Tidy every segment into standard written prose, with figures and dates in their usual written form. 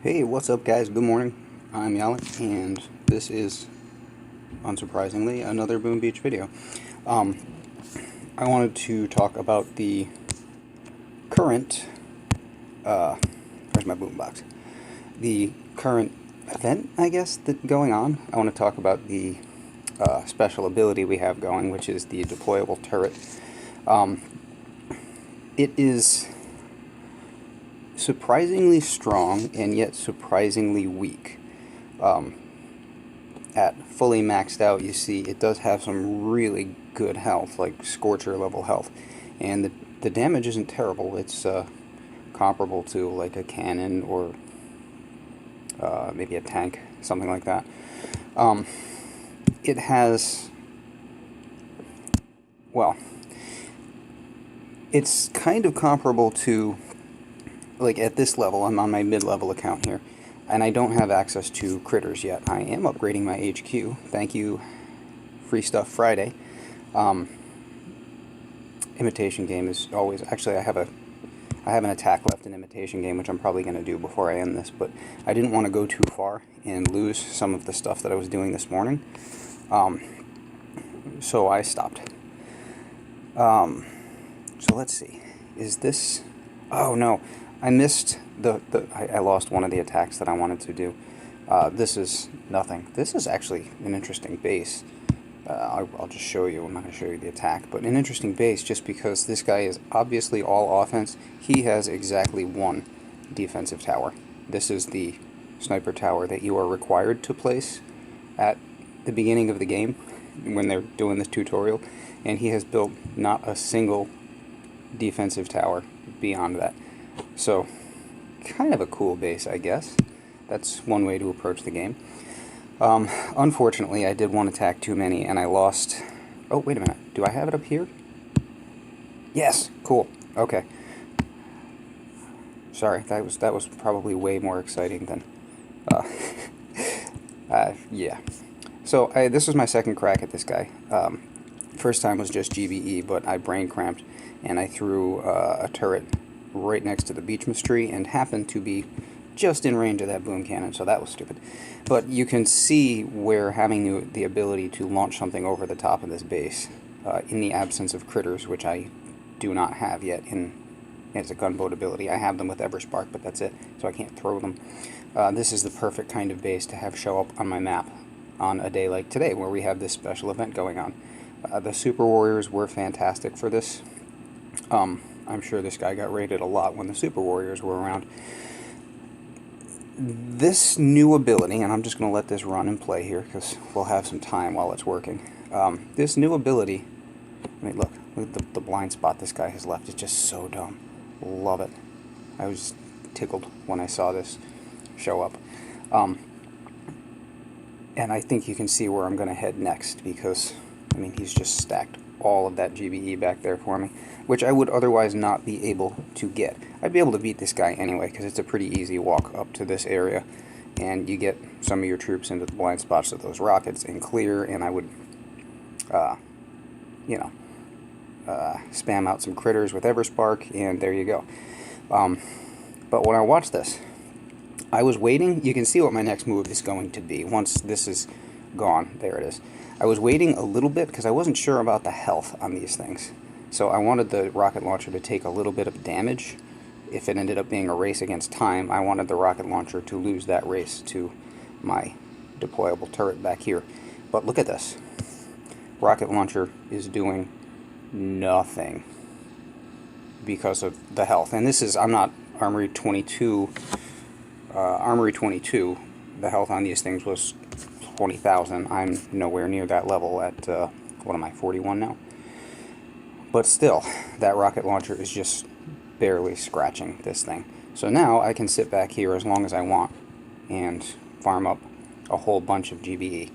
Hey, what's up guys? Good morning. I'm Yalik, and this is, unsurprisingly, another Boom Beach video. Um, I wanted to talk about the current, where's my boom box? The current event, I guess, that's going on. I want to talk about the special ability we have going, which is the Deployable Turret. It is surprisingly strong and yet surprisingly weak. At fully maxed out, you see it does have some really good health, like Scorcher level health, and the damage isn't terrible. It's comparable to like a cannon or maybe a tank, something like that. It has, well, it's kind of comparable to, like at this level, I'm on my mid-level account here, and I don't have access to critters yet. I am upgrading my HQ. Thank you, Free Stuff Friday. Imitation game is always, actually I have an attack left in imitation game, which I'm probably going to do before I end this, but I didn't want to go too far and lose some of the stuff that I was doing this morning, so I stopped. So let's see, is this, oh no, I missed I lost one of the attacks that I wanted to do. This is nothing. This is actually an interesting base. I'll just show you. I'm not going to show you the attack, but an interesting base just because this guy is obviously all offense. He has exactly one defensive tower. This is the sniper tower that you are required to place at the beginning of the game when they're doing this tutorial, and he has built not a single defensive tower beyond that. So, kind of a cool base, I guess. That's one way to approach the game. Unfortunately, I did one attack too many, and I lost... Oh, wait a minute. Do I have it up here? Yes! Cool. Okay. Sorry, that was probably way more exciting than... yeah. So, this was my second crack at this guy. First time was just GBE, but I brain cramped, and I threw a turret right next to the beachmas tree and happened to be just in range of that boom cannon, so that was stupid. But you can see where having the ability to launch something over the top of this base, in the absence of critters, which I do not have yet as a gunboat ability. I have them with Everspark, but that's it, so I can't throw them. This is the perfect kind of base to have show up on my map on a day like today, where we have this special event going on. The Super Warriors were fantastic for this. I'm sure this guy got raided a lot when the Super Warriors were around. This new ability, and I'm just going to let this run and play here because we'll have some time while it's working. This new ability, I mean, look at the blind spot this guy has left. It's just so dumb. Love it. I was tickled when I saw this show up. And I think you can see where I'm going to head next because, I mean, he's just stacked all of that GBE back there for me, which I would otherwise not be able to get. I'd be able to beat this guy anyway, because it's a pretty easy walk up to this area, and you get some of your troops into the blind spots of those rockets and clear, and I would, spam out some critters with Everspark, and there you go. But when I watched this, I was waiting. You can see what my next move is going to be once this is gone. There it is. I was waiting a little bit because I wasn't sure about the health on these things. So I wanted the rocket launcher to take a little bit of damage. If it ended up being a race against time, I wanted the rocket launcher to lose that race to my deployable turret back here. But look at this. Rocket launcher is doing nothing because of the health. And this is, I'm not Armory 22. Armory 22, the health on these things was 20,000. I'm nowhere near that level at, what am I, 41 now? But still, that rocket launcher is just barely scratching this thing. So now I can sit back here as long as I want and farm up a whole bunch of GBE.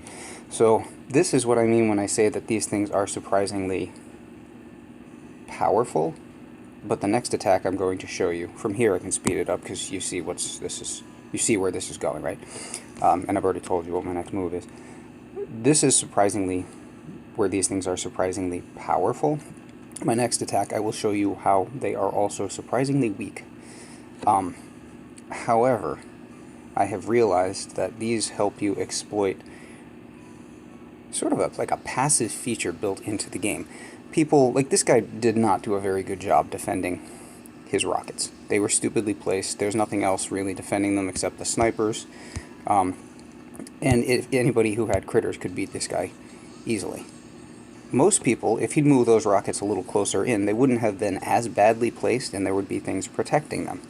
So this is what I mean when I say that these things are surprisingly powerful. But the next attack I'm going to show you, from here I can speed it up because you see you see where this is going, right? And I've already told you what my next move is. This is surprisingly where these things are surprisingly powerful. My next attack, I will show you how they are also surprisingly weak. However, I have realized that these help you exploit sort of like a passive feature built into the game. People, like this guy did not do a very good job defending his rockets. They were stupidly placed. There's nothing else really defending them except the snipers. And if anybody who had critters could beat this guy easily. Most people, if he'd move those rockets a little closer in, they wouldn't have been as badly placed and there would be things protecting them.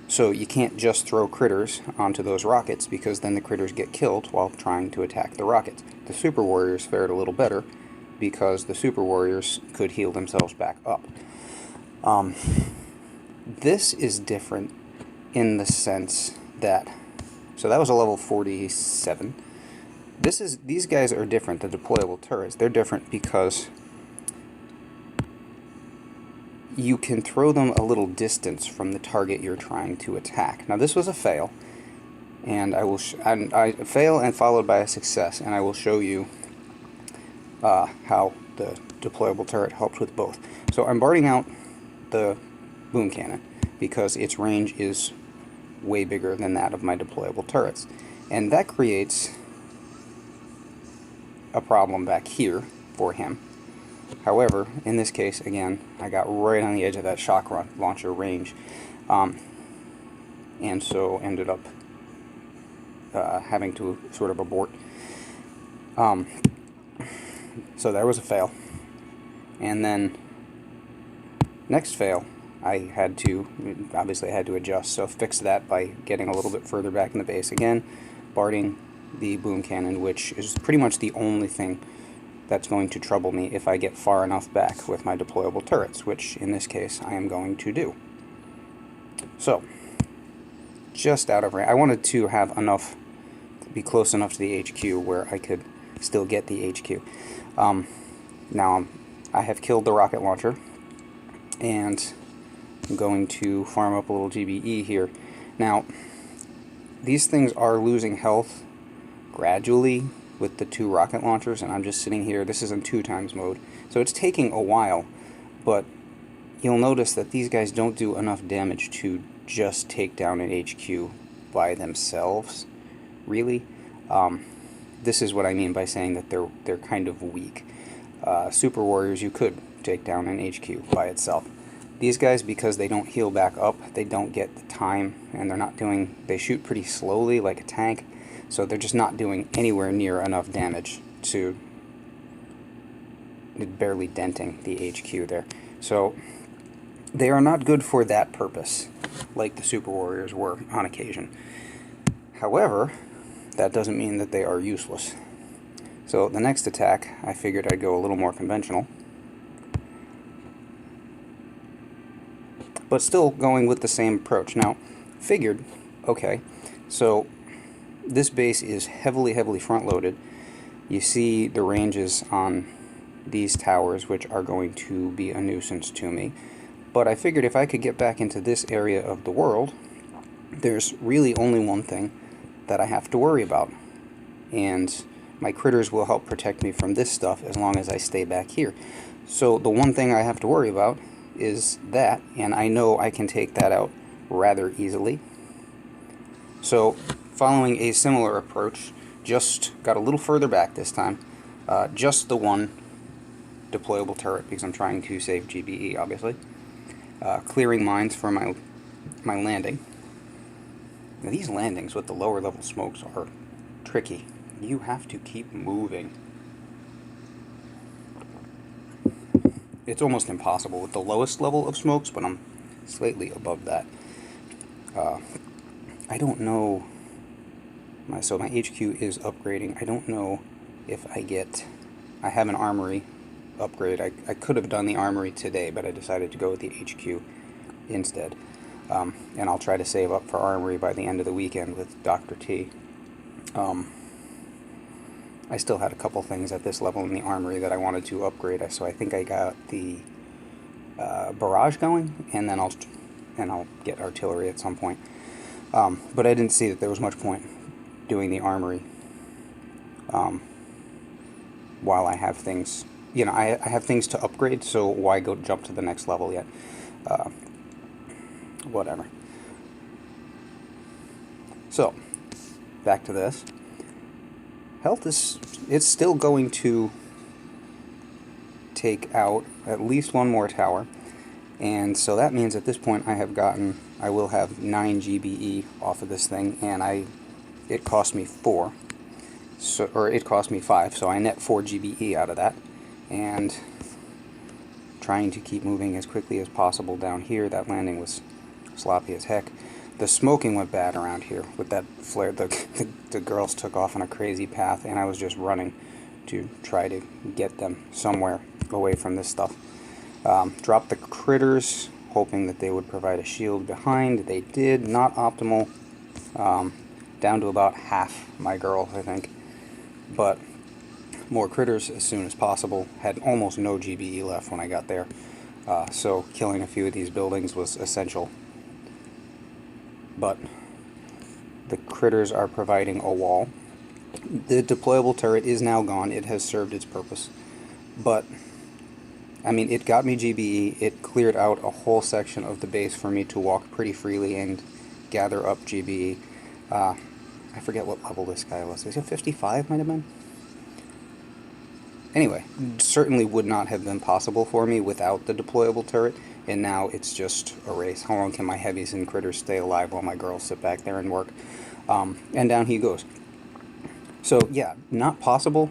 So you can't just throw critters onto those rockets because then the critters get killed while trying to attack the rockets. The Super Warriors fared a little better because the Super Warriors could heal themselves back up. This is different in the sense that, so that was a level 47. These guys are different, the deployable turrets. They're different because you can throw them a little distance from the target you're trying to attack. Now this was a fail, and I fail and followed by a success, and I will show you how the deployable turret helps with both. So I'm barting out the boom cannon because its range is way bigger than that of my deployable turrets, and that creates a problem back here for him. However, in this case, again, I got right on the edge of that shock launcher range, and so ended up having to sort of abort. So that was a fail. And then, next fail, I obviously had to adjust, so fix that by getting a little bit further back in the base again, barting the boom cannon, which is pretty much the only thing that's going to trouble me if I get far enough back with my deployable turrets, which in this case I am going to do. So, just out of range. I wanted to have enough, be close enough to the HQ where I could still get the HQ. Now, I have killed the rocket launcher, and I'm going to farm up a little GBE here. Now, these things are losing health gradually with the 2 rocket launchers, and I'm just sitting here. This is in 2x mode, so it's taking a while, but you'll notice that these guys don't do enough damage to just take down an HQ by themselves, really. This is what I mean by saying that they're kind of weak. Super Warriors, you could take down an HQ by itself. These guys, because they don't heal back up, they don't get the time, and they shoot pretty slowly like a tank, so they're just not doing anywhere near enough damage to barely denting the HQ there. So they are not good for that purpose, like the Super Warriors were on occasion. However, that doesn't mean that they are useless. So the next attack, I figured I'd go a little more conventional, but still going with the same approach. Now, figured, okay, so this base is heavily front-loaded. You see the ranges on these towers, which are going to be a nuisance to me. But I figured if I could get back into this area of the world, there's really only one thing that I have to worry about. And my critters will help protect me from this stuff as long as I stay back here. So the one thing I have to worry about is that, and I know I can take that out rather easily. So, following a similar approach, just got a little further back this time, just the one deployable turret because I'm trying to save GBE, obviously. Clearing mines for my landing. Now, these landings with the lower level smokes are tricky. You have to keep moving. It's almost impossible with the lowest level of smokes, but I'm slightly above that. I don't know. So my HQ is upgrading. I don't know if I have an armory upgrade. I could have done the armory today, but I decided to go with the HQ instead. And I'll try to save up for armory by the end of the weekend with Dr. T. I still had a couple things at this level in the armory that I wanted to upgrade, so I think I got the barrage going, and then I'll get artillery at some point. But I didn't see that there was much point doing the armory while I have things. You know, I have things to upgrade, so why go jump to the next level yet? Whatever. So, back to this. Health it's still going to take out at least one more tower, and so that means at this point I will have 9 GBE off of this thing, and it cost me 4, or it cost me 5, so I net 4 GBE out of that, and trying to keep moving as quickly as possible down here. That landing was sloppy as heck. The smoking went bad around here with that flare. The girls took off on a crazy path, and I was just running to try to get them somewhere away from this stuff. Dropped the critters, hoping that they would provide a shield behind. They did. Not optimal. Down to about half my girls, I think. But more critters as soon as possible. Had almost no GBE left when I got there. So killing a few of these buildings was essential. But the critters are providing a wall. The deployable turret is now gone. It has served its purpose. But, I mean, it got me GBE. It cleared out a whole section of the base for me to walk pretty freely and gather up GBE. I forget what level this guy was. Is it 55, might have been? Anyway, certainly would not have been possible for me without the deployable turret, and now it's just a race. How long can my heavies and critters stay alive while my girls sit back there and work? And down he goes. So yeah, not possible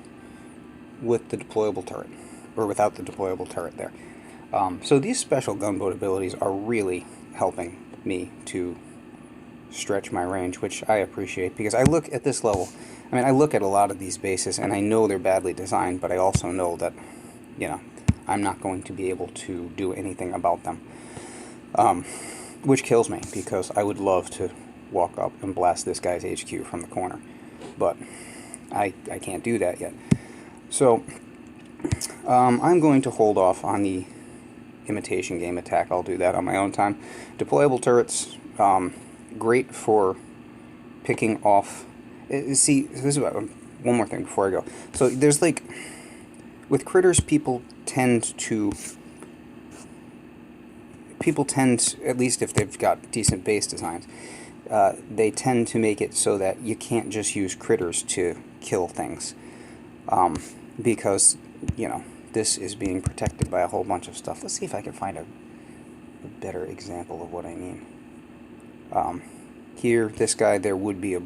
with the deployable turret, or without the deployable turret there. So these special gunboat abilities are really helping me to stretch my range, which I appreciate, because I look at this level, I mean, I look at a lot of these bases, and I know they're badly designed, but I also know that, you know, I'm not going to be able to do anything about them. Which kills me, because I would love to walk up and blast this guy's HQ from the corner. But I can't do that yet. So, I'm going to hold off on the imitation game attack. I'll do that on my own time. Deployable turrets, great for picking off... See, this is one more thing before I go. So there's like, with critters, people tend, at least if they've got decent base designs, they tend to make it so that you can't just use critters to kill things, because, you know, this is being protected by a whole bunch of stuff. Let's see if I can find a better example of what I mean. Here, this guy, there would be a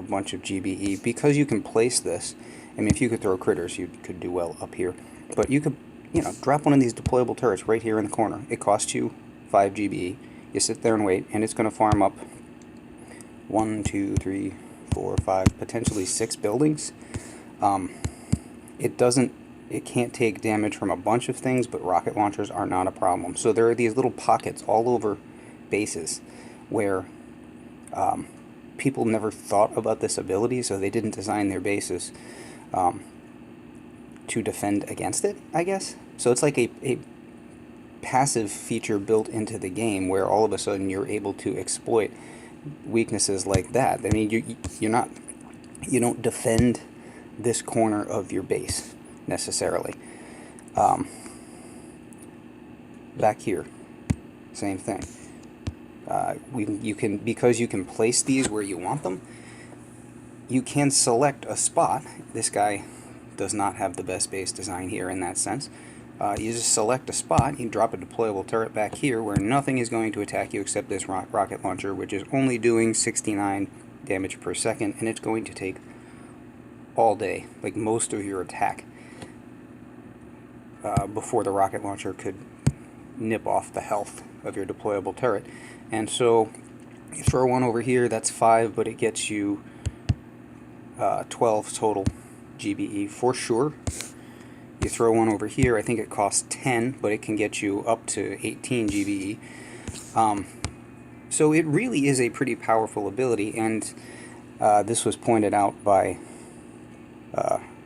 bunch of GBE, because you can place this. I mean, if you could throw critters, you could do well up here, but you could, you know, drop one of these deployable turrets right here in the corner. It costs you 5 GBE. You sit there and wait, and it's going to farm up 1, 2, 3, 4, 5, potentially 6 buildings. It can't take damage from a bunch of things, but rocket launchers are not a problem. So there are these little pockets all over bases where people never thought about this ability, so they didn't design their bases to defend against it, I guess. So it's like a passive feature built into the game where all of a sudden you're able to exploit weaknesses like that. I mean, you don't defend this corner of your base necessarily. Back here, same thing. Because you can place these where you want them, you can select a spot. This guy does not have the best base design here in that sense. You just select a spot, you drop a deployable turret back here where nothing is going to attack you except this rocket launcher, which is only doing 69 damage per second, and it's going to take all day, like most of your attack, before the rocket launcher could nip off the health of your deployable turret. And so you throw one over here, that's 5, but it gets you 12 total GBE for sure. You throw one over here, I think it costs 10, but it can get you up to 18 GBE. So it really is a pretty powerful ability, and this was pointed out by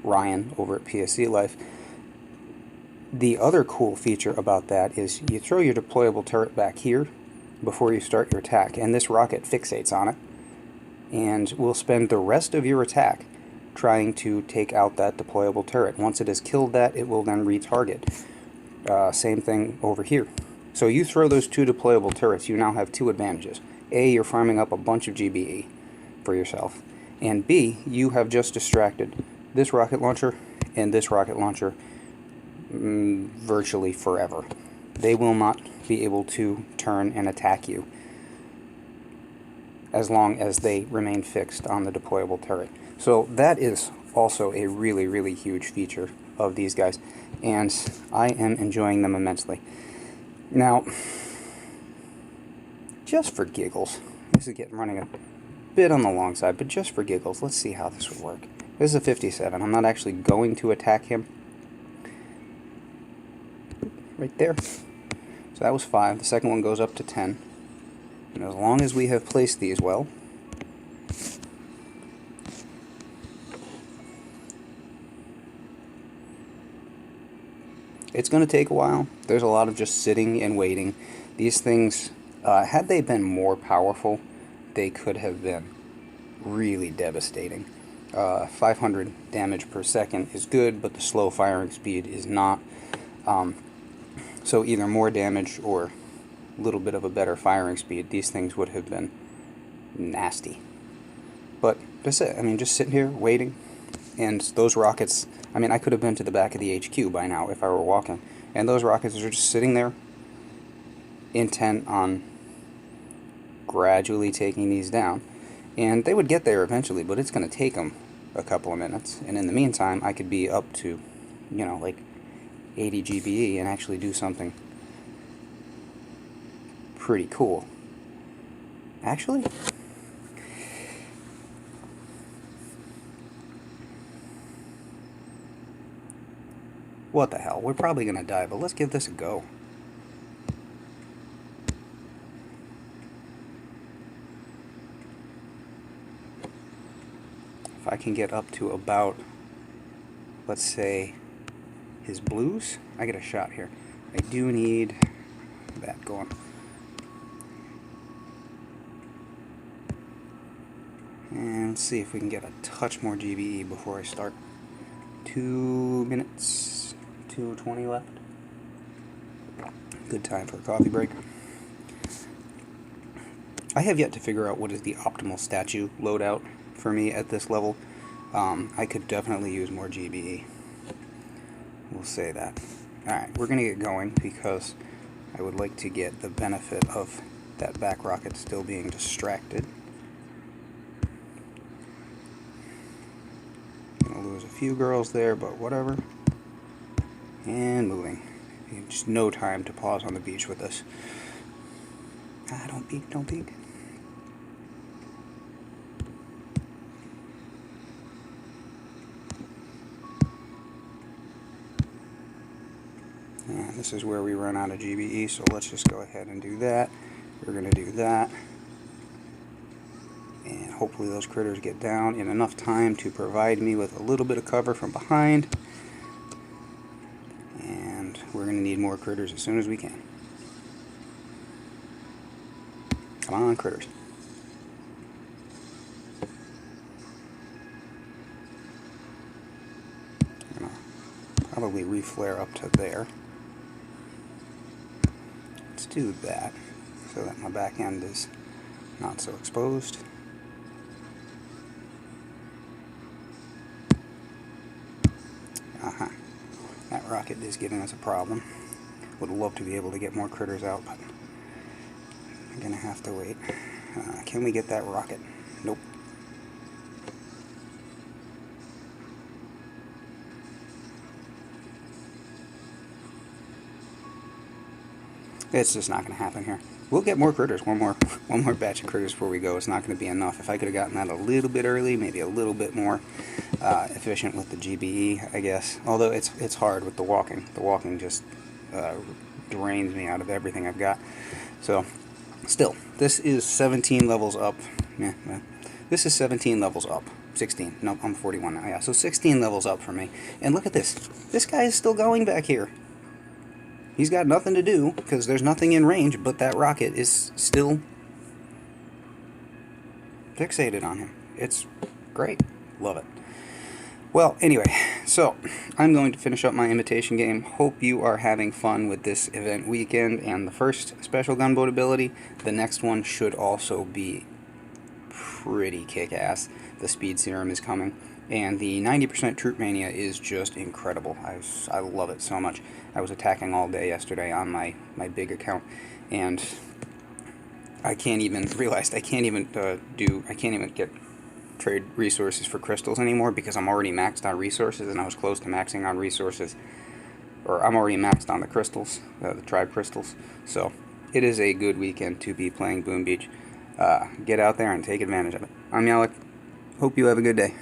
Ryan over at PSC Life. The other cool feature about that is you throw your deployable turret back here before you start your attack, and this rocket fixates on it, and will spend the rest of your attack trying to take out that deployable turret. Once it has killed that, it will then retarget. Same thing over here. So you throw those 2 deployable turrets, you now have 2 advantages. A, you're farming up a bunch of GBE for yourself, and B, you have just distracted this rocket launcher and this rocket launcher virtually forever. They will not be able to turn and attack you as long as they remain fixed on the deployable turret. So that is also a really, really huge feature of these guys, and I am enjoying them immensely. Now, just for giggles, this is running a bit on the long side, but just for giggles, let's see how this would work. This is a 57. I'm not actually going to attack him. Right there. So that was 5. The second one goes up to 10. And as long as we have placed these well, it's going to take a while. There's a lot of just sitting and waiting. These things, had they been more powerful, they could have been really devastating. 500 damage per second is good, but the slow firing speed is not. So either more damage or a little bit of a better firing speed, these things would have been nasty. But that's it. I mean, just sitting here waiting, and those rockets, I mean, I could have been to the back of the HQ by now if I were walking, and those rockets are just sitting there intent on gradually taking these down. And they would get there eventually, but it's going to take them a couple of minutes. And in the meantime, I could be up to, you know, like 80 GBE and actually do something pretty cool. Actually, what the hell? We're probably going to die, but let's give this a go. If I can get up to about, let's say, his blues, I get a shot here. I do need that going. And let's see if we can get a touch more GBE before I start. 2 minutes, 2:20 left. Good time for a coffee break. I have yet to figure out what is the optimal statue loadout for me at this level. I could definitely use more GBE. We'll say that. Alright, we're going to get going because I would like to get the benefit of that back rocket still being distracted. Gonna lose a few girls there, but whatever. And moving. Just no time to pause on the beach with this. Ah, don't peek, don't peek. And this is where we run out of GBE, so let's just go ahead and do that. We're going to do that. And hopefully those critters get down in enough time to provide me with a little bit of cover from behind. And we're going to need more critters as soon as we can. Come on, critters. I'm going to probably reflare up to there. Let's do that so that my back end is not so exposed. That rocket is giving us a problem. Would love to be able to get more critters out, but I'm gonna have to wait. Can we get that rocket? Nope. It's just not going to happen here. We'll get more critters, one more batch of critters before we go. It's not going to be enough. If I could have gotten that a little bit early, maybe a little bit more efficient with the GBE, I guess. Although it's hard with the walking. The walking just drains me out of everything I've got. So, still, this is 17 levels up. Yeah, this is 17 levels up. 16. Nope, I'm 41 now. Yeah, so 16 levels up for me. And look at this. This guy is still going back here. He's got nothing to do because there's nothing in range, but that rocket is still fixated on him. It's great. Love it. Well, anyway, so I'm going to finish up my imitation game. Hope you are having fun with this event weekend and the first special gunboat ability. The next one should also be pretty kick-ass. The speed serum is coming, and the 90% troop mania is just incredible. I love it so much. I was attacking all day yesterday on my big account, and I can't even get trade resources for crystals anymore because I'm already maxed on resources, and I was close to maxing on resources, or I'm already maxed on the crystals, the tribe crystals. So it is a good weekend to be playing Boom Beach. Get out there and take advantage of it. I'm Yalek. Hope you have a good day.